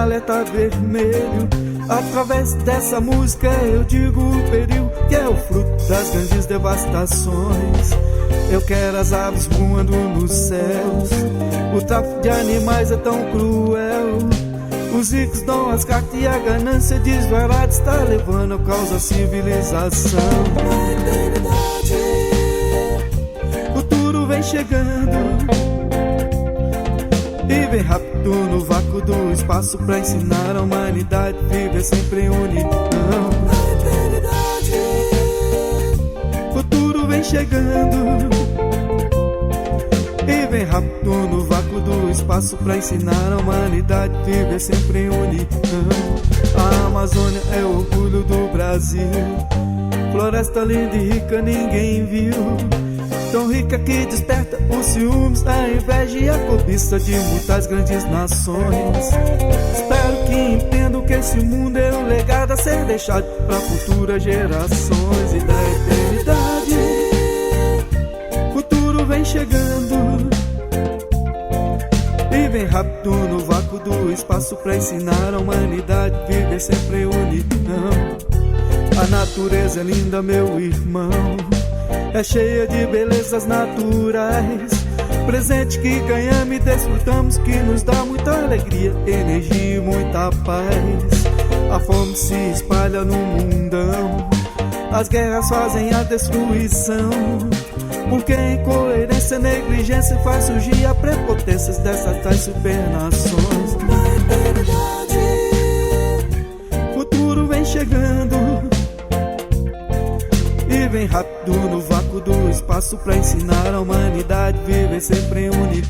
alerta vermelho. Através dessa música eu digo o perigo que é o fruto das grandes devastações. Eu quero as aves voando nos céus. O tráfico de animais é tão cruel. Os ricos dão as cartas e a ganância desvairada está levando a causa a civilização. O futuro vem chegando e vem rápido no vácuo do espaço pra ensinar a humanidade a viver sempre em união. O futuro vem chegando e vem rápido no vácuo do espaço pra ensinar a humanidade a viver sempre em união. A Amazônia é o orgulho do Brasil. Floresta linda e rica ninguém viu. Tão rica que desperta os ciúmes, a inveja e a cobiça de muitas grandes nações. Espero que entendam que esse mundo é um legado a ser deixado para futuras gerações. E da eternidade o futuro vem chegando e vem rápido no vácuo do espaço para ensinar a humanidade a viver sempre em união. A natureza é linda, meu irmão, é cheia de belezas naturais, presente que ganhamos e desfrutamos, que nos dá muita alegria, energia e muita paz. A fome se espalha no mundão, as guerras fazem a destruição, porque a incoerência e negligência faz surgir a prepotência dessas tais supernações. O futuro vem chegando e vem rápido no vácuo do espaço pra ensinar a humanidade a viver sempre em união.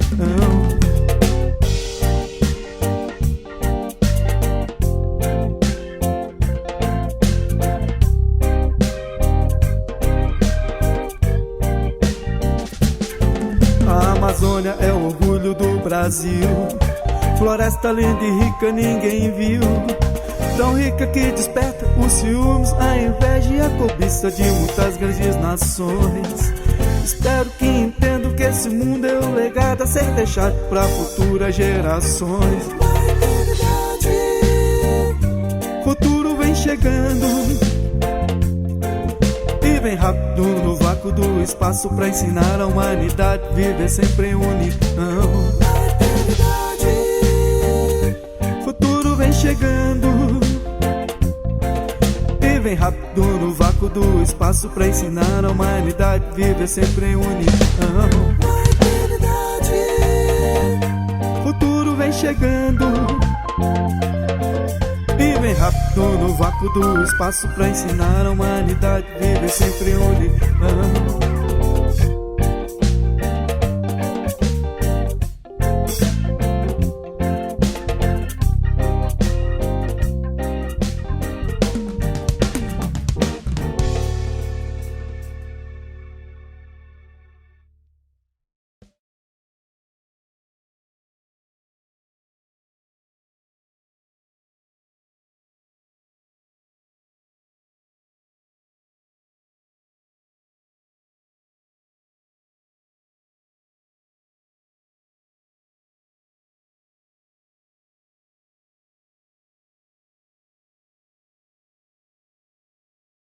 A Amazônia é o orgulho do Brasil. Floresta linda e rica ninguém viu. Tão rica que desperta os ciúmes, a inveja e a cobiça de muitas grandes nações. Espero que entendam que esse mundo é um legado a ser deixado para futuras gerações. Futuro vem chegando e vem rápido no vácuo do espaço para ensinar a humanidade a viver sempre em união. Futuro vem chegando e vem rápido no vácuo do espaço pra ensinar a humanidade a viver sempre em união. Futuro vem chegando e vem rápido no vácuo do espaço pra ensinar a humanidade a viver sempre em união.